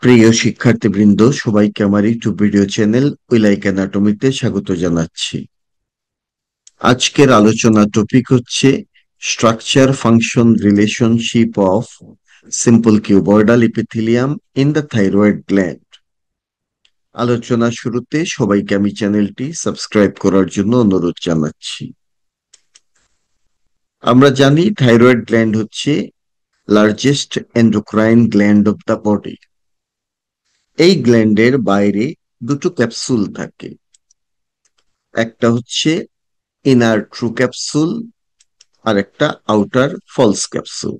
প্রিয় শিক্ষার্থীবৃন্দ, সবাইকে আমার YouTube video channel we like অ্যানাটমিতে স্বাগত জানাচ্ছি। আজকের আলোচনা টপিক হচ্ছে structure function relationship of simple cuboidal epithelium in the thyroid gland. আলোচনা শুরুতে সবাইকে আমি চ্যানেলটি সাবস্ক্রাইব করার জন্য অনুরোধ জানাচ্ছি। আমরা জানি থাইরয়েড গ্ল্যান্ড হচ্ছে largest endocrine gland of the body. এই গ্ল্যান্ডের বাইরে দুটো ক্যাপসুল থাকে, একটা হচ্ছে ইনার ট্রু ক্যাপসুল আর একটা outer false capsule.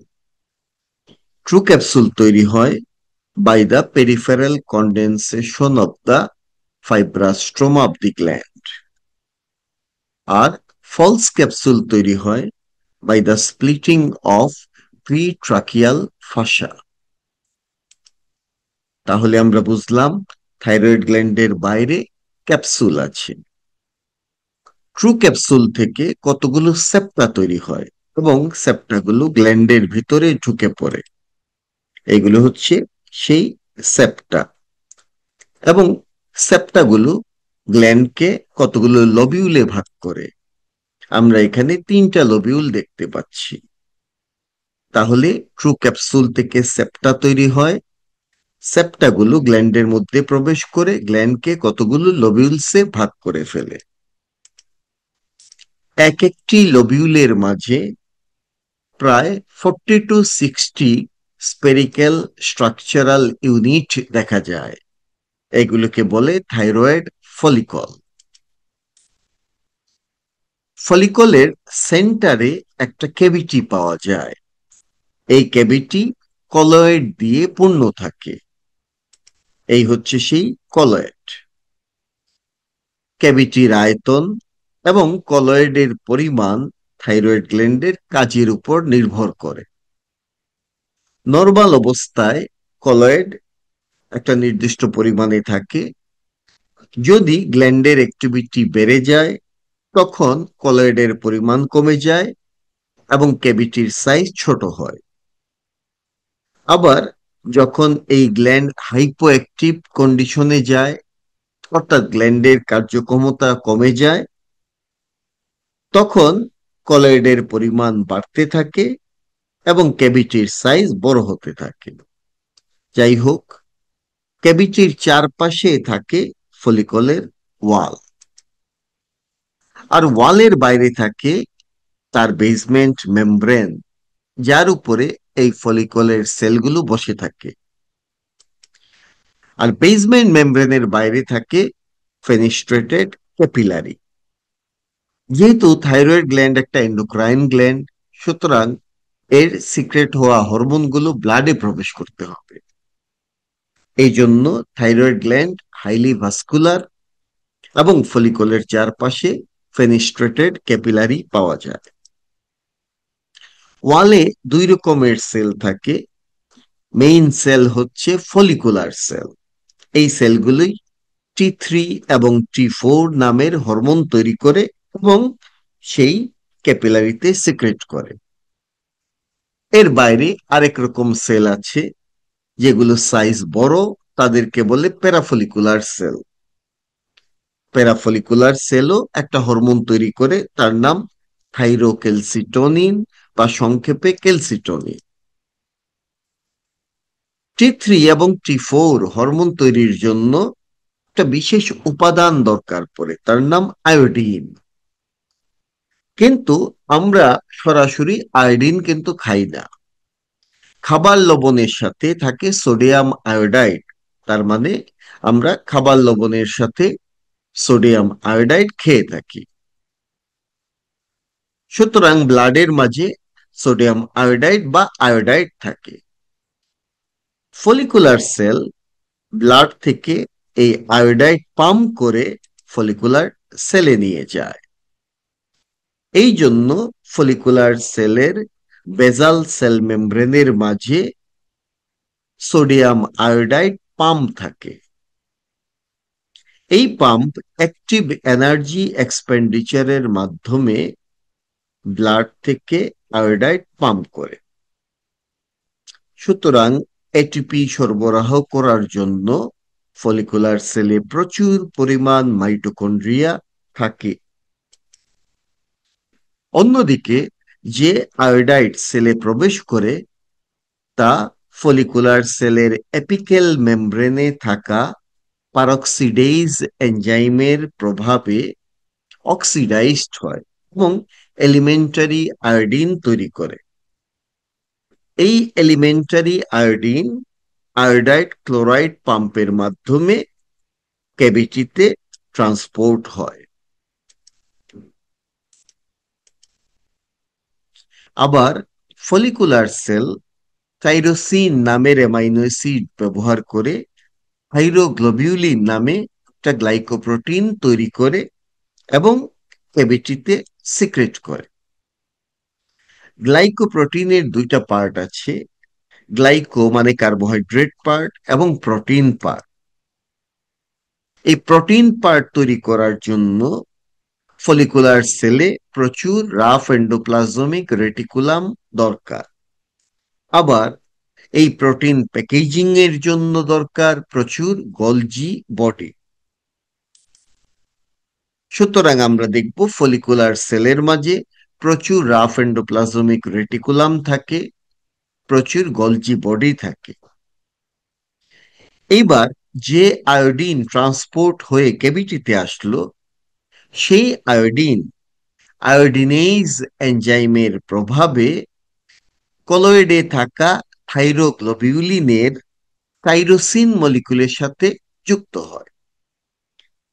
True capsule তৈরি হয় by the peripheral condensation of the fibrous stroma of the gland, আর ফলস ক্যাপসুল তৈরি হয় by the splitting of pretracheal fascia. তাহলে আমরা বুঝলাম থাইরয়েড গ্ল্যান্ডের বাইরে ক্যাপসুল আছে। ট্রু ক্যাপসুল থেকে কতগুলো সেপ্টা তৈরি হয় এবং সেপ্টাগুলো গ্ল্যান্ডের ভিতরে ঢুকে পড়ে। এগুলো হচ্ছে সেই সেপ্টা, এবং সেপ্টাগুলো গ্ল্যান্ডকে কতগুলো লবিউলে ভাগ করে। আমরা এখানে তিনটা লবিউল দেখতে পাচ্ছি। তাহলে ট্রু ক্যাপসুল থেকে সেপ্টা তৈরি হয়, সেপ্টাগুলো গ্ল্যান্ডের মধ্যে প্রবেশ করে গ্ল্যান্ডকে কতগুলো লবিউলসে ভাগ করে ফেলে। এক একটি লবিউলের মাঝে প্রায় 40 to 60 স্পেরিক্যাল স্ট্রাকচারাল ইউনিট দেখা যায়। এগুলোকে বলে থাইরয়েড ফলিকল। ফলিকলের সেন্টারে একটা ক্যাভিটি পাওয়া যায়। এই ক্যাভিটি কলয়েড দিয়ে পূর্ণ থাকে। এই হচ্ছে সেই কলয়েড। ক্যাভিটির আয়তন এবং কলয়েডের পরিমাণ থাইরয়েড গ্ল্যান্ডের কাজের উপর নির্ভর করে। নরমাল অবস্থায় কলয়েড একটা নির্দিষ্ট পরিমাণে থাকে। যদি গ্ল্যান্ডের অ্যাক্টিভিটি বেড়ে যায় তখন কলয়েডের পরিমাণ কমে যায় এবং ক্যাভিটির সাইজ ছোট হয়। আবার যখন এই গ্ল্যান্ড হাইপো অ্যাক্টিভ কন্ডিশনে যায়, অর্থাৎ গ্ল্যান্ডের কার্যক্ষমতা কমে যায়, তখন কলয়েডের পরিমাণ বাড়তে থাকে এবং ক্যাভিটির সাইজ বড় হতে থাকে। যাই হোক, ক্যাভিটির চারপাশে থাকে ফলিকলের ওয়াল, আর ওয়ালের বাইরে থাকে তার বেসমেন্ট মেমব্রেন, যার উপরে এই ফলিকলের সেলগুলো বসে থাকে। আর বেসমেন্ট মেমব্রেনের বাইরে থাকে ফেনিস্ট্রেটেড ক্যাপিলারি। যেহেতু থাইরয়েড গ্ল্যান্ড একটা এন্ডোক্রাইন গ্ল্যান্ড, সুতরাং এর সিক্রেট হওয়া হরমোনগুলো ব্লাডে প্রবেশ করতে হবে। এই জন্য থাইরয়েড গ্ল্যান্ড হাইলি ভাস্কুলার এবং ফলিকলের চারপাশে ফেনিস্ট্রেটেড ক্যাপিলারি পাওয়া যায়। ওয়ালে দুই রকমের সেল থাকে। মেইন সেল হচ্ছে ফলিকুলার সেল। এই সেলগুলি T3 এবং T4 নামের হরমোন তৈরি করে এবং সেই ক্যাপিলারিতে সিক্রেট করে। এর বাইরে আরেক রকম সেল আছে যেগুলো সাইজ বড়, তাদেরকে বলে প্যারাফলিকুলার সেল। প্যারাফলিকুলার সেলও একটা হরমোন তৈরি করে, তার নাম থাইরোক্যালসিটোনিন বা সংক্ষেপে ক্যালসিটোনিন। T3 এবং T4 হরমোন তৈরির জন্য একটা বিশেষ উপাদান দরকার পড়ে, তার নাম আয়োডিন। কিন্তু আমরা সরাসরি আয়োডিন কিন্তু খাই না। খাবার লবণের সাথে থাকে সোডিয়াম আয়োডাইড। তার মানে আমরা খাবার লবণের সাথে সোডিয়াম আয়োডাইড খেয়ে থাকি। সুতরাং ব্লাডের মাঝে সোডিয়াম আয়োডাইড বা আয়োডাইড থাকে। ফলিকুলার সেল ব্লাড থেকে এই আয়োডাইড পাম্প করে ফলিকুলার সেলে নিয়ে যায়। এই জন্য ফলিকুলার সেলের বেজাল সেল মেমব্রেনের মাঝে সোডিয়াম আয়োডাইড পাম্প থাকে। এই পাম্প অ্যাক্টিভ এনার্জি এক্সপেন্ডিচারের মাধ্যমে ব্লাড থেকে আয়োডাইড পাম্প করে। সুতরাং এটিপি সরবরাহ করার জন্য ফলিকুলার সেলে প্রচুর পরিমাণ মাইটোকন্ড্রিয়া থাকে। অন্যদিকে যে আয়োডাইড সেলে প্রবেশ করে তা ফলিকুলার সেলের এপিক্যাল মেমব্রেনে থাকা পারক্সিডেজ এনজাইমের প্রভাবে অক্সিডাইজড হয় এবং এলিমেন্টারি আয়োডিন তৈরি করে। এই এলিমেন্টারি আয়োডিন আয়োডাইড ক্লোরাইড পাম্পের মাধ্যমে ক্যাভিটিতে ট্রান্সপোর্ট হয়। আবার ফলিকুলার সেল টাইরোসিন নামের অ্যামাইনো অ্যাসিড ব্যবহার করে থাইরোগ্লোবিউলিন নামে একটা গ্লাইকোপ্রোটিন তৈরি করে এবং ক্যাভিটিতে সিক্রেট করে। গ্লাইকোপ্রোটিনের দুইটা পার্ট আছে, গ্লাইকো মানে কার্বোহাইড্রেট পার্ট এবং প্রোটিন পার্ট। এই প্রোটিন পার্ট তৈরি করার জন্য ফলিকুলার সেলে প্রচুর রাফ এন্ডোপ্লাজমিক রেটিকুলাম দরকার। আবার এই প্রোটিন প্যাকেজিং এর জন্য দরকার প্রচুর গলজি বডি। সুতরাং আমরা দেখব ফলিকুলার সেলের মাঝে প্রচুর রাফ এন্ডোপ্লাজমিক রেটিকুলাম থাকে, প্রচুর গলজি বডি থাকে। এইবার যে আয়োডিন ট্রান্সপোর্ট হয়ে ক্যাভিটিতে আসলো, সেই আয়োডিন আয়োডিনেজ এনজাইমের প্রভাবে কলয়েডে থাকা থাইরোগ্লোবিউলিনের টাইরোসিন মলিকুলের সাথে যুক্ত হয়।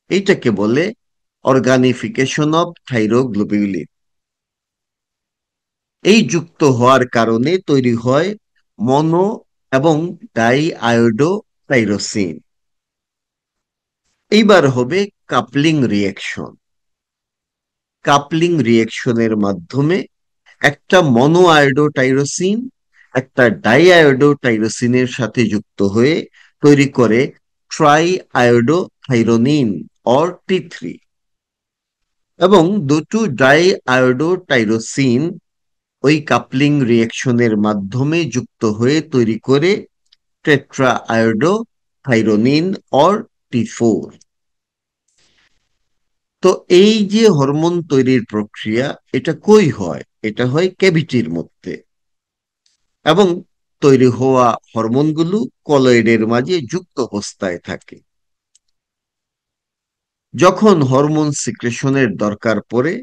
এইটাকে বলে অর্গানিফিকেশন অফ থাইরোগ্লোবিউলিন। এই যুক্ত হওয়ার কারণে তৈরি হয় মনো এবং ডাই আয়োডো টাইরোসিন। এইবার হবে কাপলিং রিঅ্যাকশন। কাপলিং রিঅ্যাকশনের মাধ্যমে একটা মনো আয়োডো টাইরোসিন একটা ডাই আয়োডো টাইরোসিনের সাথে যুক্ত হয়ে তৈরি করে try iodo thyronine or T3 এবং দুটো ডাই আয়োডো টাইরোসিন ওই কাপলিং রিঅ্যাকশনের মাধ্যমে যুক্ত হয়ে তৈরি করে tetra iodo thyronine or T4। তো এই যে হরমোন তৈরির প্রক্রিয়া, এটা কই হয়? এটা হয় ক্যাভিটির মধ্যে এবং তৈরি হওয়া হরমোনগুলো কলয়েডের মাঝে যুক্ত অবস্থায় থাকে। যখন হরমোন সিক্রেশনের দরকার পড়ে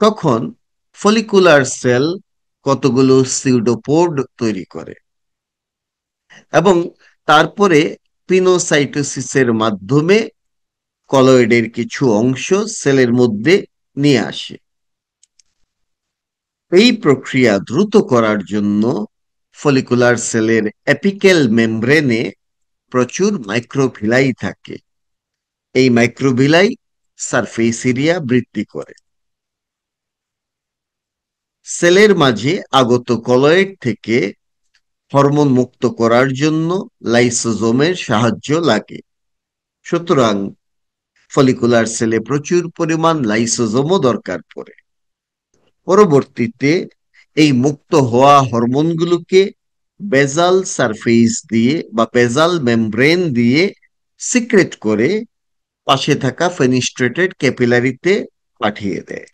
তখন ফলিকুলার সেল কতগুলো সিউডোপোড তৈরি করে এবং তারপরে পিনোসাইটোসিসের মাধ্যমে কলয়েডের কিছু অংশ সেলের মধ্যে নিয়ে আসে। এই প্রক্রিয়া দ্রুত করার জন্য ফলিকুলার সেলের এপিক্যাল মেমব্রেনে প্রচুর মাইক্রোভিলাই থাকে। এই মাইক্রোভিলাই সারফেস এরিয়া বৃদ্ধি করে। সেলের মাঝে আগত কলয়েড থেকে হরমোন মুক্ত করার জন্য লাইসোজোমের সাহায্য লাগে। সুতরাং ফলিকুলার সেলে প্রচুর পরিমাণ লাইসোজোমও দরকার পড়ে। পরবর্তীতে এই মুক্ত হওয়া হরমোনগুলোকে বেজাল সারফেস দিয়ে বা বেজাল মেমব্রেন দিয়ে সিক্রেট করে পাশে থাকা ফেনিস্ট্রেটেড ক্যাপিলারিতে পাঠিয়ে দেয়।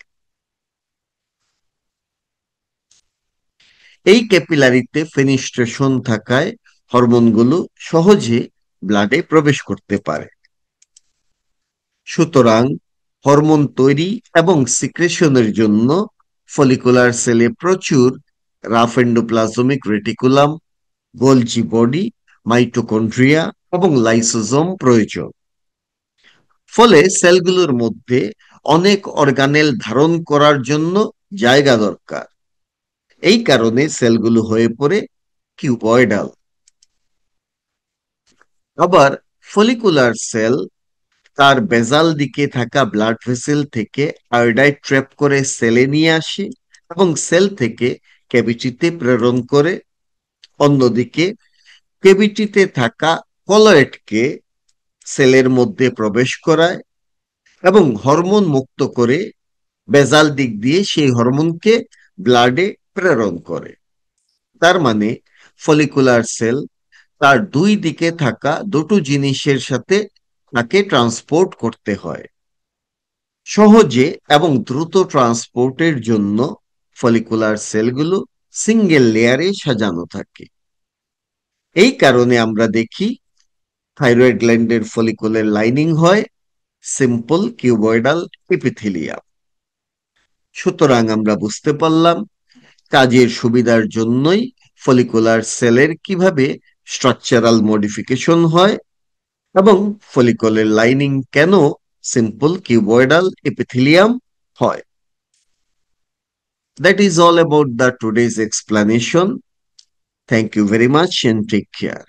এই ক্যাপিলারিতে ফেনিস্ট্রেশন থাকায় হরমোনগুলো সহজে ব্লাডে প্রবেশ করতে পারে। সুতরাং হরমোন তৈরি এবং সিক্রেশনের জন্য ফলিকুলার সেলে প্রচুর rough endoplasmic reticulum, Golgi body, mitochondria এবং লাইসোজোম প্রয়োজন। ফলে সেলগুলোর মধ্যে অনেক অর্গানেল ধারণ করার জন্য জায়গা দরকার। এই কারণে সেলগুলো হয়ে পড়ে কিউবয়েডাল। আবার ফলিকুলার সেল তার বেজাল দিকে থাকা ব্লাড ভেসেল থেকে আয়োডাইড ট্র্যাপ করে সেলে নিয়ে আসে এবং সেল থেকে ক্যাভিটিতে প্রেরণ করে। অন্যদিকে ক্যাভিটিতে থাকা কলয়েডকে সেলের মধ্যে প্রবেশ করায় এবং হরমোন মুক্ত করে বেজাল দিক দিয়ে সেই হরমোনকে ব্লাডে প্রেরণ করে। তার মানে ফলিকুলার সেল তার দুই দিকে থাকা দুটো জিনিসের সাথে তাকে ট্রান্সপোর্ট করতে হয়। সহজে এবং দ্রুত ট্রান্সপোর্টের জন্য ফলিকুলার সেলগুলো সিঙ্গেল লেয়ারে সাজানো থাকে। এই কারণে আমরা দেখি থাইরয়েড গ্ল্যান্ডের ফলিকুলের লাইনিং হয় সিম্পল কিউবয়েডাল এপিথেলিয়াম। সুতরাং আমরা বুঝতে পারলাম কাজের সুবিধার জন্যই ফলিকুলার সেলের কিভাবে স্ট্রাকচারাল মডিফিকেশন হয় এবং ফলিকুলার লাইনিং কেন সিম্পল কিউবয়েডাল এপিথেলিয়াম হয়। That is all about the today's explanation. Thank you very much and take care.